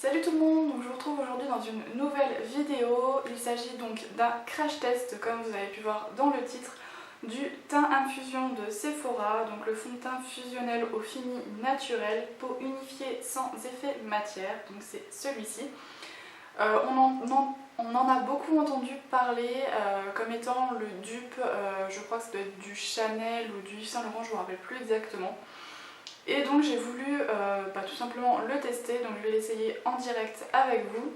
Salut tout le monde, donc je vous retrouve aujourd'hui dans une nouvelle vidéo. Il s'agit donc d'un crash test, comme vous avez pu voir dans le titre, du teint infusion de Sephora, donc le fond de teint fusionnel au fini naturel, peau unifiée sans effet matière, donc c'est celui-ci. On en a beaucoup entendu parler comme étant le dupe, je crois que ça doit être du Chanel ou du Yves Saint Laurent, je ne me rappelle plus exactement. Et donc j'ai voulu tout simplement le tester, donc je vais l'essayer en direct avec vous.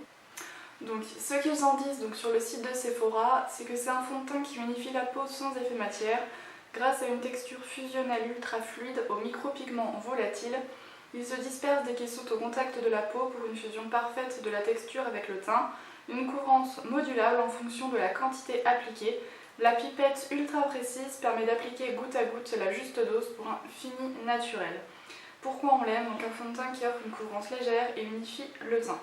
Donc ce qu'ils en disent donc, sur le site de Sephora, c'est que c'est un fond de teint qui unifie la peau sans effet matière grâce à une texture fusionnelle ultra fluide aux micropigments volatiles. Il se disperse dès qu'il saute au contact de la peau pour une fusion parfaite de la texture avec le teint, une couvrance modulable en fonction de la quantité appliquée. La pipette ultra précise permet d'appliquer goutte à goutte la juste dose pour un fini naturel. Pourquoi on l'aime? Donc un fond de teint qui offre une couvrance légère et unifie le teint.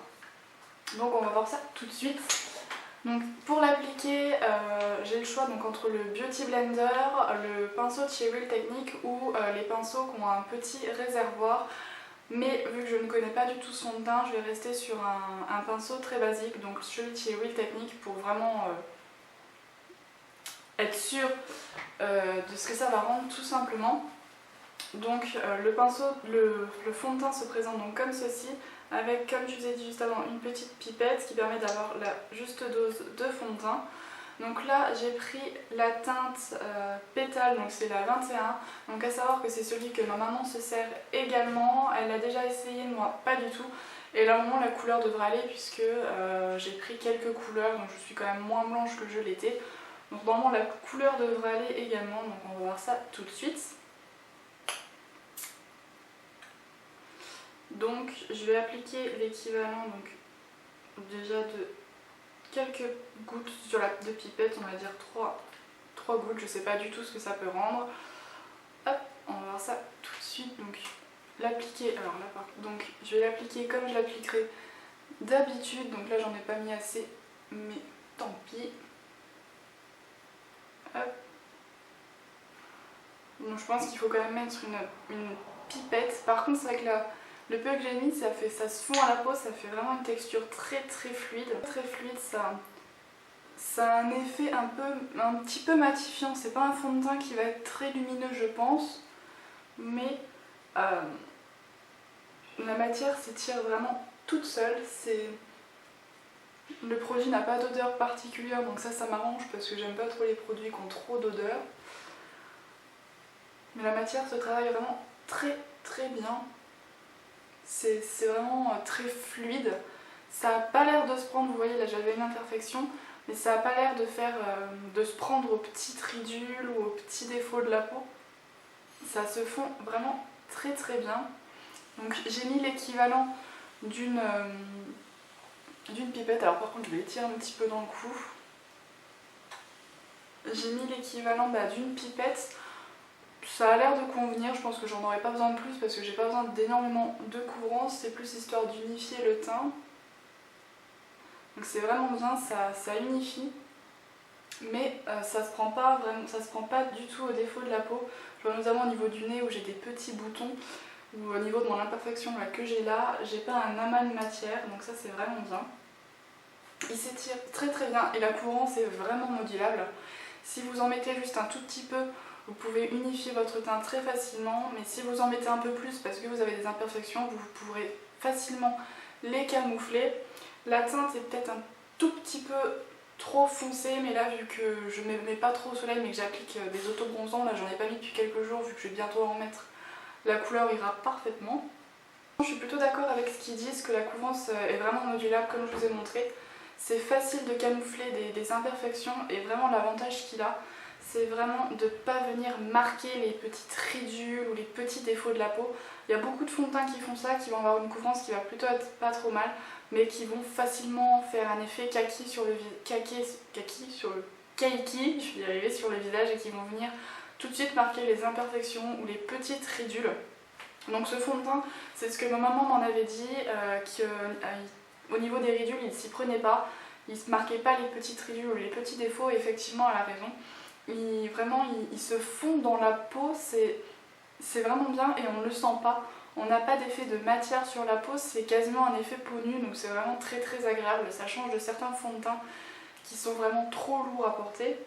Donc on va voir ça tout de suite. Donc pour l'appliquer, j'ai le choix donc, entre le Beauty Blender, le pinceau de chez Real Technique ou les pinceaux qui ont un petit réservoir. Mais vu que je ne connais pas du tout ce fond de teint, je vais rester sur un pinceau très basique, donc celui de chez Real Technique pour vraiment être sûr de ce que ça va rendre tout simplement. Donc le fond de teint se présente donc comme ceci, avec, comme je vous ai dit juste avant, une petite pipette qui permet d'avoir la juste dose de fond de teint. Donc là j'ai pris la teinte pétale, donc c'est la 21, donc à savoir que c'est celui que ma maman se sert également. Elle l'a déjà essayé, moi pas du tout, et là au moment la couleur devrait aller puisque j'ai pris quelques couleurs, donc je suis quand même moins blanche que je l'étais. Donc normalement la couleur devrait aller également, donc on va voir ça tout de suite. Donc je vais appliquer l'équivalent déjà de quelques gouttes de pipette, on va dire 3 gouttes, je sais pas du tout ce que ça peut rendre. Hop, on va voir ça tout de suite. Donc l'appliquer, alors là donc je vais l'appliquer comme je l'appliquerai d'habitude, donc là j'en ai pas mis assez, mais tant pis. Hop. Donc je pense qu'il faut quand même mettre une pipette. Par contre c'est vrai que là, le peu que j'ai mis, ça se fond à la peau, ça fait vraiment une texture très fluide. Très fluide, ça a un effet un petit peu matifiant. C'est pas un fond de teint qui va être très lumineux je pense, mais la matière s'étire vraiment toute seule. Le produit n'a pas d'odeur particulière, donc ça m'arrange parce que j'aime pas trop les produits qui ont trop d'odeur. Mais la matière se travaille vraiment très bien. C'est vraiment très fluide. Ça n'a pas l'air de se prendre, vous voyez là j'avais une imperfection, mais ça n'a pas l'air de se prendre aux petites ridules ou aux petits défauts de la peau. Ça se fond vraiment très bien. Donc j'ai mis l'équivalent d'une pipette, alors par contre je vais étirer un petit peu dans le cou. J'ai mis l'équivalent d'une pipette. Ça a l'air de convenir, je pense que j'en aurais pas besoin de plus parce que j'ai pas besoin d'énormément de couvrance, c'est plus histoire d'unifier le teint. Donc c'est vraiment bien, ça unifie, mais ça se prend pas du tout au défaut de la peau. Je vois notamment au niveau du nez où j'ai des petits boutons, ou au niveau de mon imperfection là, que j'ai là, j'ai pas un amas de matière, donc ça c'est vraiment bien. Il s'étire très bien et la couvrance est vraiment modulable. Si vous en mettez juste un tout petit peu, vous pouvez unifier votre teint très facilement, mais si vous en mettez un peu plus parce que vous avez des imperfections, vous pourrez facilement les camoufler. La teinte est peut-être un tout petit peu trop foncée, mais là vu que je ne me mets pas trop au soleil mais que j'applique des autobronzants, là j'en ai pas mis depuis quelques jours, vu que je vais bientôt en mettre, la couleur ira parfaitement. Je suis plutôt d'accord avec ce qu'ils disent, que la couvrance est vraiment modulable comme je vous ai montré. C'est facile de camoufler des imperfections et vraiment l'avantage qu'il a, c'est vraiment de ne pas venir marquer les petites ridules ou les petits défauts de la peau. Il y a beaucoup de fonds de teint qui font ça, qui vont avoir une couvrance qui va plutôt être pas trop mal, mais qui vont facilement faire un effet kaki sur le kaiki, je vais y arriver, sur le visage, et qui vont venir tout de suite marquer les imperfections ou les petites ridules. Donc ce fond de teint, c'est ce que ma maman m'en avait dit, qu'au niveau des ridules, il ne s'y prenait pas, il ne marquait pas les petites ridules ou les petits défauts, et effectivement elle a raison. Il se fond dans la peau, c'est vraiment bien et on ne le sent pas. On n'a pas d'effet de matière sur la peau, c'est quasiment un effet peau nue, donc c'est vraiment très très agréable. Ça change de certains fonds de teint qui sont vraiment trop lourds à porter.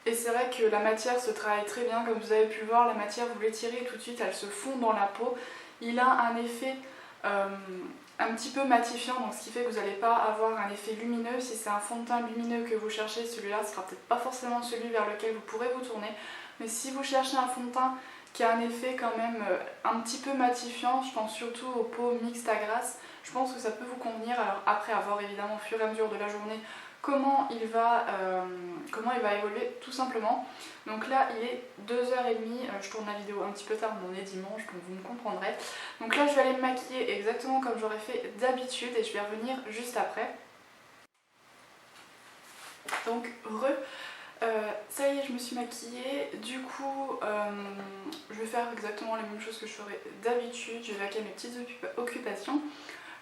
Et c'est vrai que la matière se travaille très bien, comme vous avez pu voir, la matière vous l'étirez tout de suite, elle se fond dans la peau. Il a un effet un petit peu matifiant, donc ce qui fait que vous n'allez pas avoir un effet lumineux. Si c'est un fond de teint lumineux que vous cherchez, celui-là ne sera peut-être pas forcément celui vers lequel vous pourrez vous tourner. Mais si vous cherchez un fond de teint qui a un effet quand même un petit peu matifiant, je pense surtout aux peaux mixtes à grasse, je pense que ça peut vous convenir. Alors après avoir évidemment au fur et à mesure de la journée comment il va évoluer tout simplement. Donc là il est 2h30, je tourne la vidéo un petit peu tard, mais on est dimanche donc vous me comprendrez. Donc là je vais aller me maquiller exactement comme j'aurais fait d'habitude et je vais revenir juste après. Donc ça y est, je me suis maquillée, du coup je vais faire exactement la même chose que je ferais d'habitude, je vais vaquer à mes petites occupations.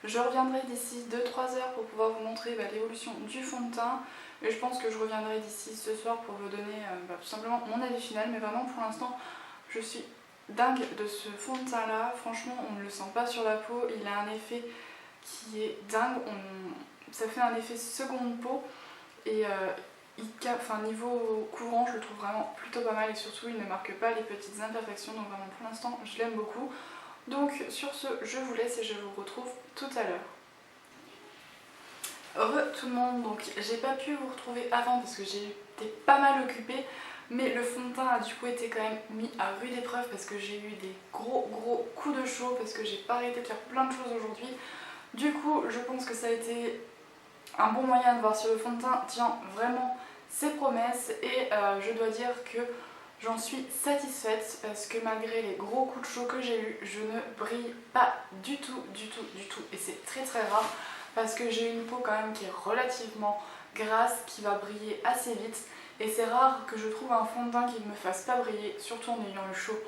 Je reviendrai d'ici 2-3 heures pour pouvoir vous montrer l'évolution du fond de teint et je pense que je reviendrai d'ici ce soir pour vous donner tout simplement mon avis final, mais vraiment pour l'instant je suis dingue de ce fond de teint là, franchement on ne le sent pas sur la peau, il a un effet qui est dingue, ça fait un effet seconde peau et niveau couvrant je le trouve vraiment plutôt pas mal et surtout il ne marque pas les petites imperfections, donc vraiment pour l'instant je l'aime beaucoup. Donc sur ce je vous laisse et je vous retrouve tout à l'heure. Heureux tout le monde, donc j'ai pas pu vous retrouver avant parce que j'ai été pas mal occupée, mais le fond de teint a du coup été quand même mis à rude épreuve parce que j'ai eu des gros coups de chaud parce que j'ai pas arrêté de faire plein de choses aujourd'hui. Du coup je pense que ça a été un bon moyen de voir si le fond de teint tient vraiment ses promesses et je dois dire que j'en suis satisfaite parce que malgré les gros coups de chaud que j'ai eu, je ne brille pas du tout et c'est très rare parce que j'ai une peau quand même qui est relativement grasse, qui va briller assez vite et c'est rare que je trouve un fond de teint qui ne me fasse pas briller, surtout en ayant eu chaud.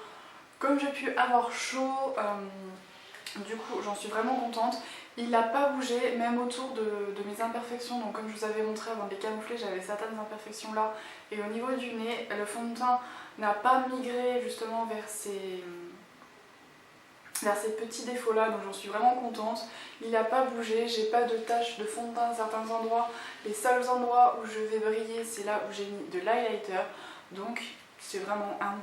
Comme j'ai pu avoir chaud, du coup j'en suis vraiment contente. Il n'a pas bougé, même autour de mes imperfections, donc comme je vous avais montré avant de les camoufler, j'avais certaines imperfections là. Et au niveau du nez, le fond de teint n'a pas migré justement vers ces petits défauts là, donc j'en suis vraiment contente. Il n'a pas bougé, j'ai pas de taches de fond de teint à certains endroits. Les seuls endroits où je vais briller, c'est là où j'ai mis de l'highlighter, donc c'est vraiment un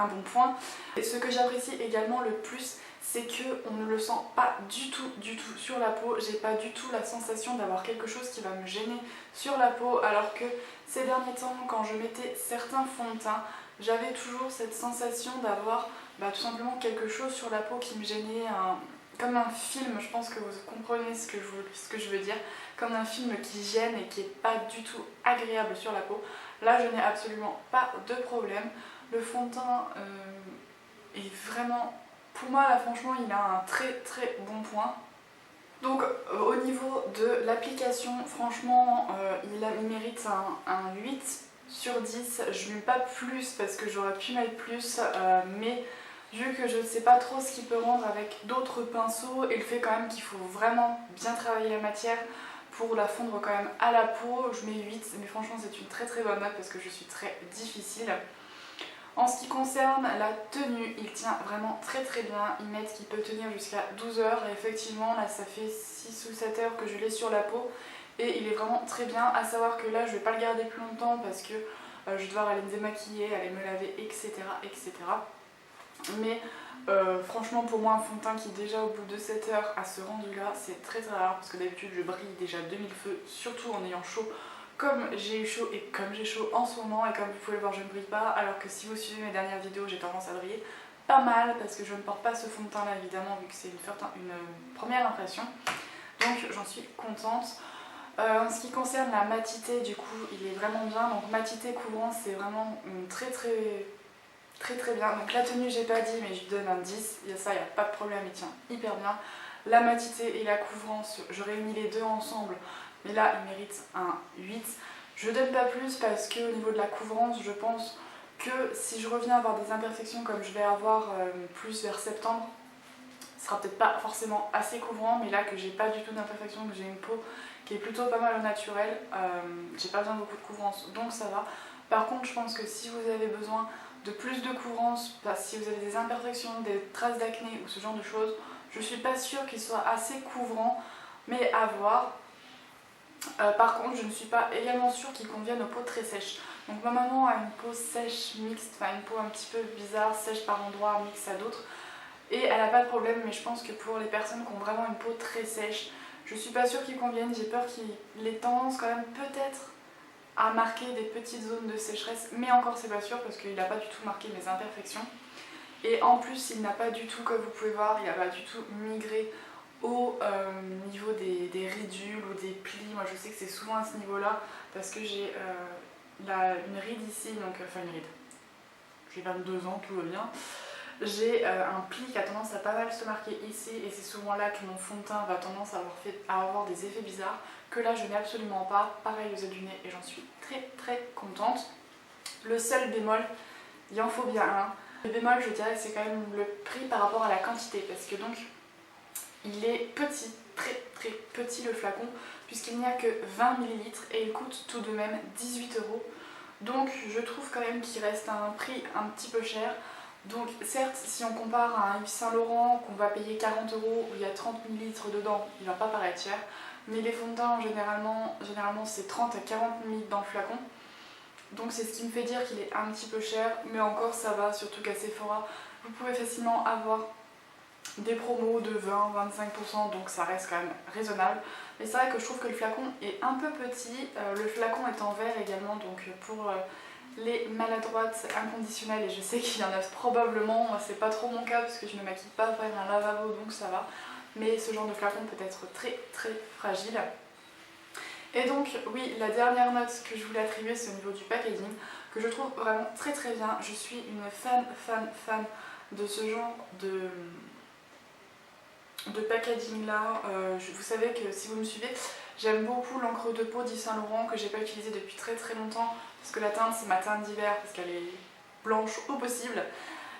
bon point. Et ce que j'apprécie également le plus, c'est qu'on ne le sent pas du tout sur la peau. J'ai pas du tout la sensation d'avoir quelque chose qui va me gêner sur la peau, alors que ces derniers temps, quand je mettais certains fonds de teint, j'avais toujours cette sensation d'avoir tout simplement quelque chose sur la peau qui me gênait, comme un film, je pense que vous comprenez ce que je veux dire, comme un film qui gêne et qui n'est pas du tout agréable sur la peau. Là je n'ai absolument pas de problème, le fond de teint est vraiment, pour moi là franchement il a un très bon point. Donc au niveau de l'application, franchement il mérite un 8 sur 10, je ne mets pas plus parce que j'aurais pu mettre plus, mais vu que je ne sais pas trop ce qu'il peut rendre avec d'autres pinceaux et le fait quand même qu'il faut vraiment bien travailler la matière pour la fondre quand même à la peau, je mets 8, mais franchement c'est une très bonne note parce que je suis très difficile. En ce qui concerne la tenue, il tient vraiment très bien, ils mettent qu'il peut tenir jusqu'à 12 heures et effectivement là ça fait 6 ou 7 heures que je l'ai sur la peau et il est vraiment très bien, à savoir que là je vais pas le garder plus longtemps parce que je vais devoir aller me démaquiller, aller me laver, etc. Mais franchement pour moi un fond de teint qui déjà au bout de 7 heures à ce rendu là c'est très rare parce que d'habitude je brille déjà 2000 feux, surtout en ayant chaud comme j'ai eu chaud et comme j'ai chaud en ce moment et comme vous pouvez le voir je ne brille pas, alors que si vous suivez mes dernières vidéos j'ai tendance à briller pas mal parce que je ne porte pas ce fond de teint là évidemment vu que c'est une première impression, donc j'en suis contente. En ce qui concerne la matité du coup il est vraiment bien, donc matité couvrant c'est vraiment très bien. Donc la tenue j'ai pas dit mais je lui donne un 10, il y a ça, il n'y a pas de problème, il tient hyper bien. La matité et la couvrance, je réunis les deux ensemble, mais là il mérite un 8. Je donne pas plus parce qu'au niveau de la couvrance, je pense que si je reviens avoir des imperfections comme je vais avoir plus vers septembre, ce sera peut-être pas forcément assez couvrant, mais là que j'ai pas du tout d'imperfection, que j'ai une peau qui est plutôt pas mal au naturel, j'ai pas besoin de beaucoup de couvrance donc ça va. Par contre je pense que si vous avez besoin de plus de couvrance, si vous avez des imperfections, des traces d'acné ou ce genre de choses, je suis pas sûre qu'il soit assez couvrant, mais à voir. Par contre, je ne suis pas également sûre qu'il convienne aux peaux très sèches. Donc ma maman a une peau sèche mixte, enfin une peau un petit peu bizarre, sèche par endroits, mixte à d'autres. Et elle n'a pas de problème, mais je pense que pour les personnes qui ont vraiment une peau très sèche, je suis pas sûre qu'il convienne. J'ai peur qu'il ait tendance quand même peut-être à marquer des petites zones de sécheresse, mais encore c'est pas sûr parce qu'il n'a pas du tout marqué mes imperfections. Et en plus, il n'a pas du tout, comme vous pouvez voir, il n'a pas du tout migré au niveau des ridules ou des plis. Moi je sais que c'est souvent à ce niveau-là parce que j'ai une ride ici, donc enfin une ride. J'ai 22 ans, tout va bien. J'ai un pli qui a tendance à pas mal se marquer ici et c'est souvent là que mon fond de teint va tendance à avoir des effets bizarres que là je n'ai absolument pas. Pareil aux ailes du nez et j'en suis très très contente. Le seul bémol, il en faut bien un. Le bémol, je dirais que c'est quand même le prix par rapport à la quantité parce que donc il est petit, très très petit le flacon puisqu'il n'y a que 20 ml et il coûte tout de même 18 €. Donc je trouve quand même qu'il reste un prix un petit peu cher. Donc certes, si on compare à un Yves Saint Laurent qu'on va payer 40 € où il y a 30 ml dedans, il va pas paraître cher. Mais les fonds de teint généralement c'est 30 à 40 ml dans le flacon. Donc c'est ce qui me fait dire qu'il est un petit peu cher, mais encore ça va, surtout qu'à Sephora, vous pouvez facilement avoir des promos de 20-25%, donc ça reste quand même raisonnable. Mais c'est vrai que je trouve que le flacon est un peu petit, le flacon est en verre également, donc pour les maladroites inconditionnelles, et je sais qu'il y en a probablement, c'est pas trop mon cas parce que je ne maquille pas vers un lavabo donc ça va, mais ce genre de flacon peut être très très fragile. Et donc oui, la dernière note que je voulais attribuer c'est au niveau du packaging, que je trouve vraiment très très bien. Je suis une fan de ce genre de packaging là. Vous savez que si vous me suivez, j'aime beaucoup l'encre de peau d'Yves Saint Laurent que j'ai pas utilisée depuis très très longtemps parce que la teinte c'est ma teinte d'hiver parce qu'elle est blanche au possible.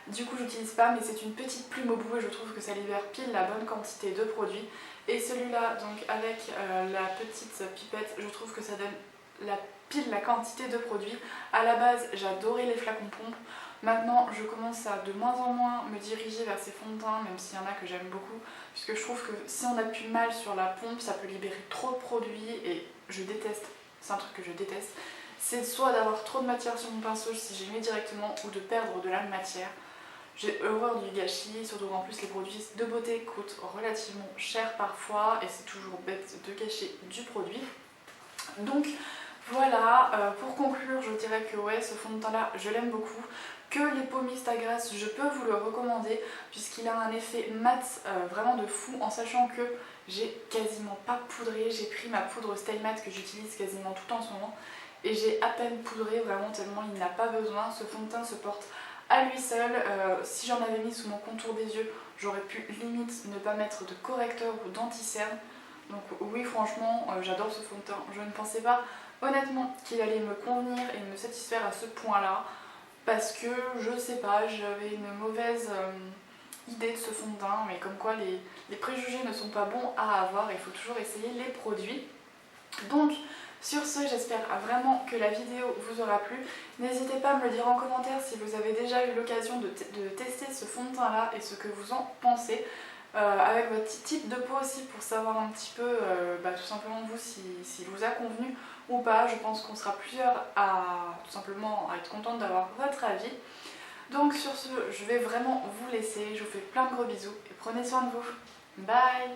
Du coup j'utilise pas, mais c'est une petite plume au bout et je trouve que ça libère pile la bonne quantité de produits. Et celui-là, donc avec la petite pipette, je trouve que ça donne pile la quantité de produits. À la base j'adorais les flacons pompe. Maintenant je commence à de moins en moins me diriger vers ces fonds de teint, même s'il y en a que j'aime beaucoup, puisque je trouve que si on appuie mal sur la pompe ça peut libérer trop de produits et je déteste, c'est un truc que je déteste, c'est soit d'avoir trop de matière sur mon pinceau si j'y mets directement ou de perdre de la matière. J'ai horreur du gâchis, surtout qu'en plus les produits de beauté coûtent relativement cher parfois et c'est toujours bête de gâcher du produit. Donc voilà, pour conclure je dirais que ouais, ce fond de teint là je l'aime beaucoup, que les peaux mixtes à graisse je peux vous le recommander puisqu'il a un effet mat vraiment de fou, en sachant que j'ai quasiment pas poudré. J'ai pris ma poudre Stay Matte que j'utilise quasiment tout en ce moment et j'ai à peine poudré, vraiment tellement il n'a pas besoin. Ce fond de teint se porte à lui seul. Si j'en avais mis sous mon contour des yeux, j'aurais pu limite ne pas mettre de correcteur ou d'anti-cerne. Donc oui, franchement, j'adore ce fond de teint. Je ne pensais pas honnêtement qu'il allait me convenir et me satisfaire à ce point-là, parce que je sais pas, j'avais une mauvaise idée de ce fond de teint, mais comme quoi les préjugés ne sont pas bons à avoir, il faut toujours essayer les produits. Donc sur ce, j'espère vraiment que la vidéo vous aura plu. N'hésitez pas à me le dire en commentaire si vous avez déjà eu l'occasion de tester ce fond de teint là et ce que vous en pensez. Avec votre type de peau aussi pour savoir un petit peu tout simplement vous s'il vous a convenu ou pas. Je pense qu'on sera plusieurs à tout simplement à être contente d'avoir votre avis. Donc sur ce, je vais vraiment vous laisser. Je vous fais plein de gros bisous et prenez soin de vous. Bye!